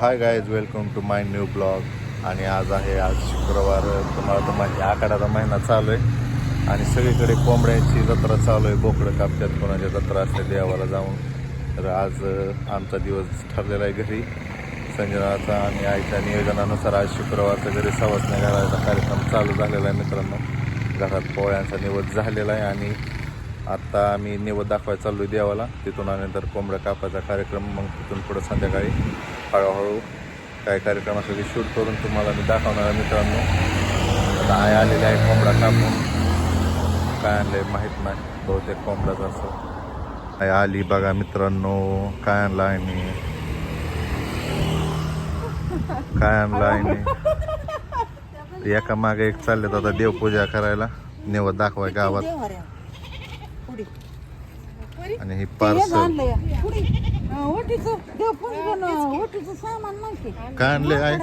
High guys, welcome to my new blog. आणि आज शुक्रवार. तुम्हाला तर माहिती आखाड्याचा महिना चालू आहे आणि सगळीकडे कोंबड्यांची जत्रा चालू आहे. बोकडं कापतात, कोणाच्या जत्रा असते देवाला जाऊन. तर आज आमचा दिवस ठरलेला आहे घरी. संजनाचा आणि आईच्या नियोजनानुसार आज शुक्रवारचा घरी सवासण्या घालायचा कार्यक्रम चालू झालेला आहे मित्रांनो. घरात पोळ्यांचा निवद झालेला आहे आणि आत्ता आम्ही निवद दाखवायला चाललो आहे देवाला. तिथून आल्यानंतर कोंबड्या कापायचा कार्यक्रम, मग तिथून पुढं संध्याकाळी हळूहळू काय कार्यक्रम असेल ते शूट करून तुम्हाला मी दाखवणार आहे मित्रांनो. आता आई आलेली आहे कोंबडा कापून. काय आणलं माहीत नाही, बहुतेक कोंबडाच असं. आई आली बघा मित्रांनो. काय आणलं आहे, काय आणलं आहे. एका मागे एक चाललेत आता देवपूजा करायला, निवद दाखवाय गावात. आणि ही पार्सल काय आणले आहे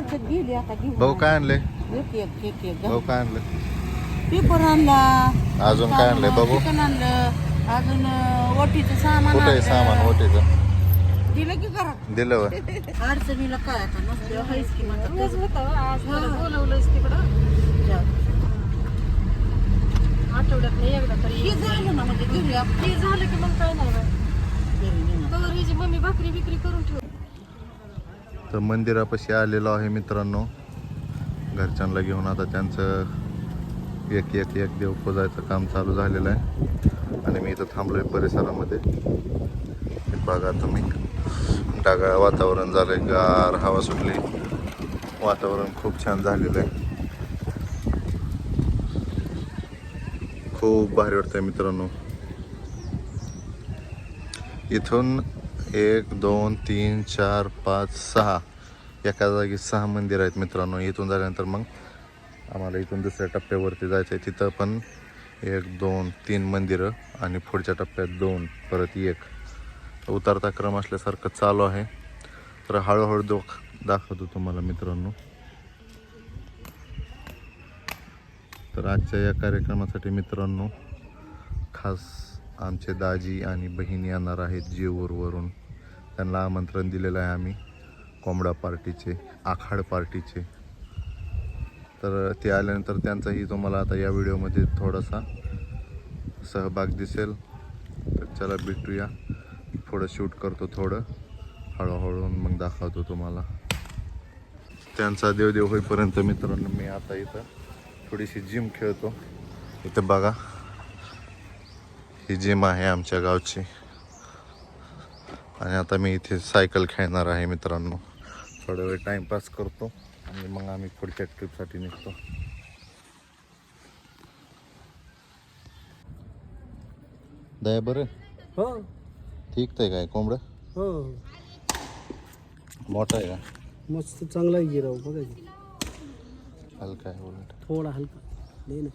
भाऊ? काय आणले भाऊ? काय आणले? पेपर आणला. अजून काय आणलंय बघू? अजून ओटीचं सामान. कुठे आहे सामान ओटीचं? दिलं की करा. दिलं व अडचणीला काय आता नसलं हायच की बोलवलंच तिकडं आठवड्यात नाही एकदा तरी झालं ना, म्हणजे घरी ते झालं की मग काय नाही घरी मम्मी भाकरी बिकरी करून ठेव. तर मंदिरापाशी आलेलो आहे मित्रांनो घरच्यांना घेऊन. आता त्यांचं एक एक एक देव पुजायचं काम चालू झालेलं आहे आणि मी इथं थांबलोय परिसरामध्ये. बघा तुम्ही, ढगाळ वातावरण झालंय, गार हवा सुटली, वातावरण खूप छान झालेलं आहे. खूप भारी वाटतंय मित्रांनो. इथून 1 2 3 4 5 6 एका जागी 6 मंदिर आहेत मित्रांनो. इथून झाल्यानंतर मग आम्हाला इथून दुसऱ्या टप्प्यावरती जायचं आहे. तिथं पण 1 2 3 मंदिरं आणि पुढच्या टप्प्यात 2, परत 1. उतरता क्रम असल्यासारखं चालू आहे. तर हळूहळू दाखवतो तुम्हाला मित्रांनो. तर आजच्या या कार्यक्रमासाठी मित्रांनो खास आमचे दाजी आणि बहीण येणार आहेत जेऊरवरून. त्यांना आमंत्रण दिलेलं आहे आम्ही कोंबडा पार्टीचे, आखाड पार्टीचे. तर ते आल्यानंतर त्यांचाही तुम्हाला आता या व्हिडिओमध्ये थोडासा सहभाग दिसेल. तर चला भेटूया. थोडं शूट करतो, थोडं हळूहळू मग दाखवतो तुम्हाला. त्यांचा देवदेव होईपर्यंत मित्रांनो मी आता इथं थोडीशी जिम खेळतो. इथं बघा, ही जिम आहे आमच्या गावची. आणि आता मी इथे सायकल खेळणार आहे मित्रांनो. थोडा वेळ टाइमपास करतो आणि मग आम्ही पुढच्या ट्रिपसाठी निघतो. दया बरं हो ठीक आहे काय कोंबडं? हो मोठा आहे का? मस्त चांगला गिराव बघा की. हलका आहे उलट? थोडा हलका नाही ना,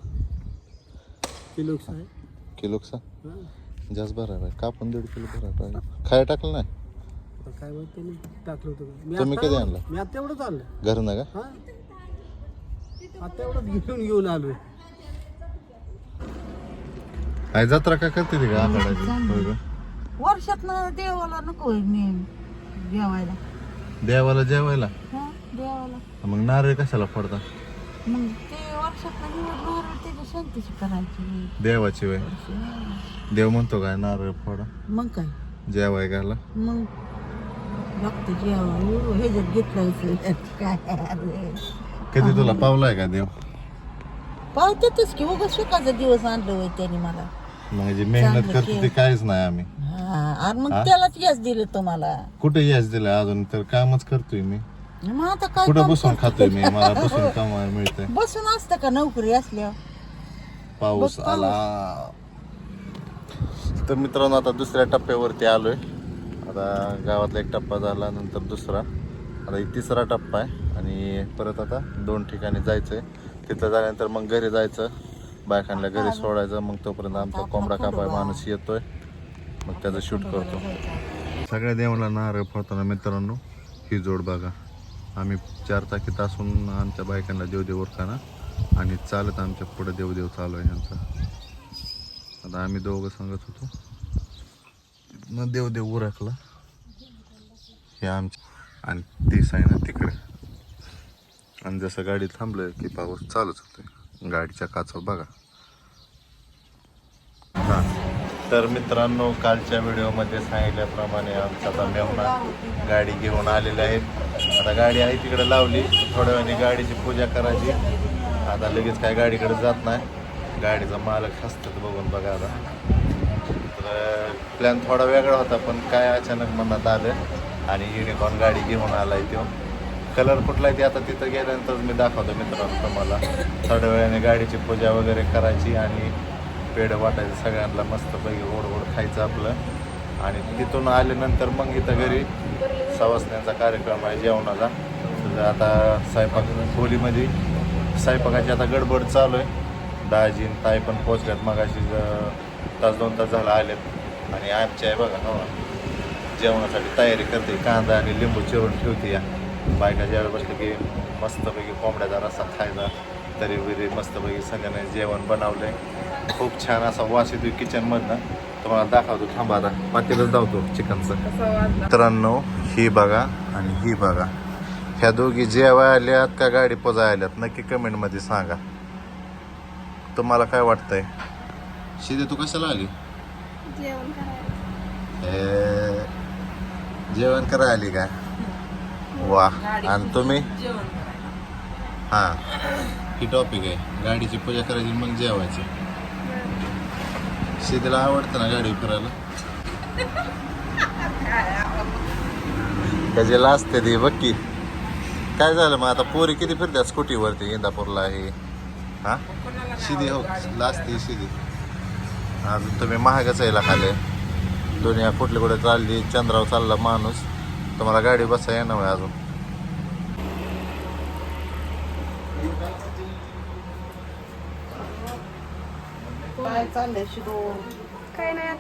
किलोचा आहे. किलोचा हां जास्त भरा आहे का? पण 1.5 किलो भरा पाहिजे. खाय टाकलं नाही? आता काय माहिती त्यांनी टाकलं होतं का? तुम्ही कधी आणलं? मी आता एवढंच आणलं. घरनं का? हां आता एवढंच घेऊन आलोय. काय जत्रा का करते ती का आखाड्याची? होय का? वर्षातनं देवाला नको होय मी जेवायला. देवाला जेवायला? हा देवाला मग नारळ कशाला फोडता? मग ते वर्षातनं निवडणार त्याची शांतीची करायची. देवाची वय देव म्हणतो काय नारळ फोडा मग काय जेवाय घाला? मग बघत जेवा हे जर घेतलं काय अरे. कधी तुला पावलाय का देव? पाहतातच की उगाच सुखाचा दिवस आणलं होय त्याने मला. म्हणजे मेहनत चांगलं करतो केलं. ते काहीच नाही आम्ही. हा आणि मग त्यालाच यश दिलं तुम्हाला. कुठे यश दिलं अजून? तर कामच करतोय मी. मग आता काय कुठं काम बसून करतो? खातोय मी? मला बसून कमाय मिळतंय. बसून असतं का नोकरी असल्यावर? पाऊस बघ, आला. तर मित्रांनो आता दुसऱ्या टप्प्यावरती आलोय. आता गावातला एक टप्पा झाला, नंतर दुसरा, आता ही तिसरा टप्पा आहे. आणि परत आता 2 ठिकाणी जायचंय. तिथं झाल्यानंतर मग घरी जायचं, बायकांना घरी सोडायचं. मग तोपर्यंत आमचा कोंबडा कापाय माणूस येतोय, मग त्याचं शूट करतो. सगळ्या देवाला नारळ फोडताना मित्रांनो ही जोड बघा. आम्ही 4 चाकीत असून आमच्या बायकांना देवदेव उरकाना आणि चालत आमच्या पुढे देवदेव चालू आहे ह्यांचा. आता आम्ही दोघं सांगत होतो न देवदेव उरकला. हे आमच्या आणि तीस आहे ना तिकडे. आणि जसं गाडी थांबलं की पाऊस चालूच होतोय. गाडीच्या काचावर बघा. हां, तर मित्रांनो, कालच्या व्हिडिओमध्ये सांगितल्याप्रमाणे आमचा आता मेहुणा गाडी घेऊन आलेले आहेत. आता गाडी आहे तिकडे लावली, थोड्या वेळाने गाडीची पूजा करायची. आता लगेच काय गाडीकडे जात नाही. गाडीचा मालक हसतात बघून बघा. आता तर प्लॅन थोडा वेगळा होता, पण काय अचानक मनात आलं आणि युनिकॉर्न गाडी घेऊन आलाय तो. कलर कुठला आहे ते आता तिथं गेल्यानंतर मी दाखवतो मित्रांनो तुम्हाला. थोड्या वेळाने गाडीची पूजा वगैरे करायची आणि पेढं वाटायचं सगळ्यांना मस्तपैकी गोड गोड खायचं आपलं. आणि तिथून आल्यानंतर मग इथं घरी सवासण्यांचा कार्यक्रम आहे जेवणाचा. तर आता स्वयंपाक खोलीमध्ये स्वयंपाकाची आता गडबड चालू आहे. दाजी आणि ताई पण पोचल्यात मगाशी, तास 2 तास झाला आलेत. आणि आमची आहे बघा हो जेवणासाठी तयारी करते. कांदा आणि लिंबू चिरून ठेवते. या बायका ज्यावेळी बसले की मस्तपैकी कोंबड्याचा रस्सा खायचा. तरी वगैरे मस्तपैकी सगळ्यांनी जेवण बनवलं आहे. खूप छान असा वास येतो किचनमधनं. तुम्हाला दाखवतो, थांबा आता पातेलच धावतो चिकनचं. मित्रांनो, ही बघा आणि ही बघा. ह्या दोघी जेवाय आल्यात का गाडी पोजाय आल्यात नक्की कमेंटमध्ये सांगा. तुम्हाला काय वाटतंय? शिदे तू कशाला आली? जेवण करायला आली का? वा. आणि तुम्ही? हां, ही टॉपिक आहे. गाडीची पूजा करायची मग जेवायची. शिदेला आवडतं ना गाडी फिरायला? त्याची असते ती बघ की. काय झालं मग आता? पोरी किती फिरतात स्कूटीवरती इंदापूरला आहे? हां, शिदी हो लाजते शिदी. अजून तुम्ही महागच यायला खाले. दुनिया कुठले कुठे चालली, चंद्रावर चालला माणूस. तुम्हाला गाडी बसा येणार नाही अजून. काय चाललंय शिदो? काय नाही.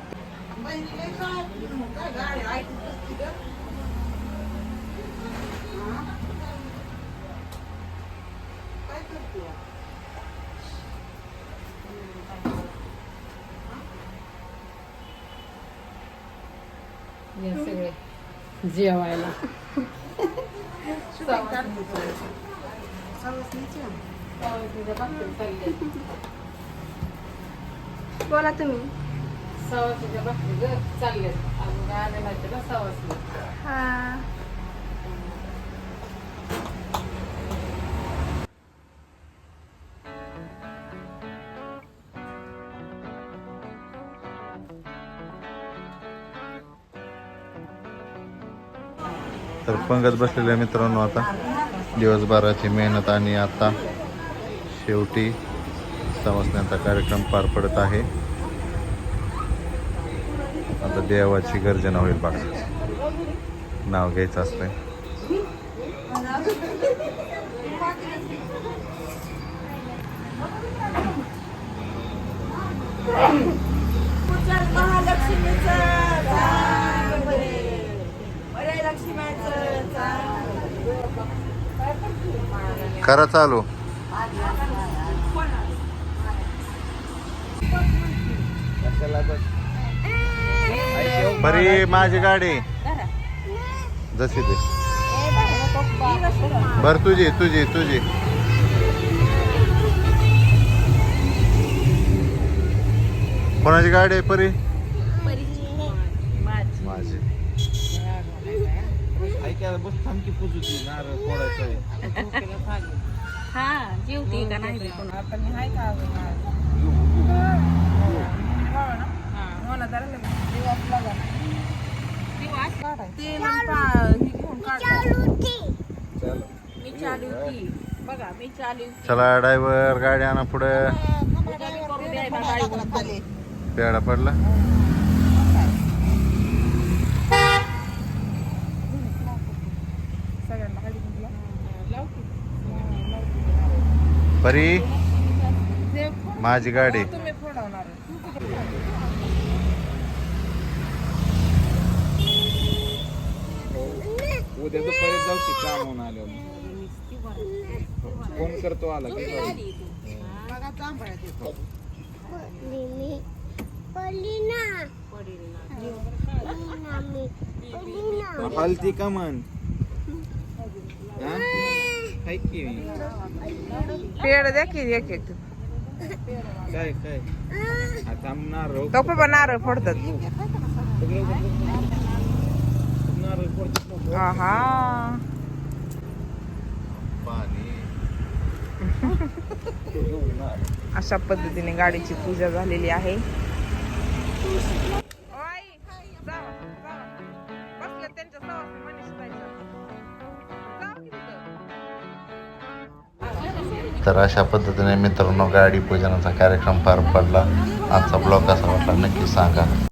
या सगळे जेवायला. बोला तुम्ही. सवासणीच्या भाकरी जर चालल्यात अजून काय आले नाही त्याला सवासणी. हा, तर पंगत बसलेल्या मित्रांनो, आता दिवसभराची मेहनत आणि आता शेवटी सवासण्यांचा कार्यक्रम पार पडत आहे. आता देवाची गर्जना होईल बघा. नाव घ्यायचं असतंय. करा चालू. बरी माझी गाडी जशी ते. बर तुझी तुझी तुझी. कोणाची गाडी आहे परी? माझी. हा, जेवती का नाही? चला ड्रायव्हर गाडी आणा पुढे. पेडा पडला. परी माझी गाडी. उद्या दुपारी जाऊ की कामून आलो. फोन करतो आला की हलती का मन. हा? हाय की पेड द्या की एक एक काय काय आता नारळ गप्पा नारळ फोडतात नारळ पडतो आहा पाणी अशा पद्धतीने गाडीची पूजा झालेली आहे तर अशा पद्धतीने मित्रांनो गाडी पूजनाचा कार्यक्रम पार पडला. आजचा ब्लॉग कसा वाटला नक्की सांगा.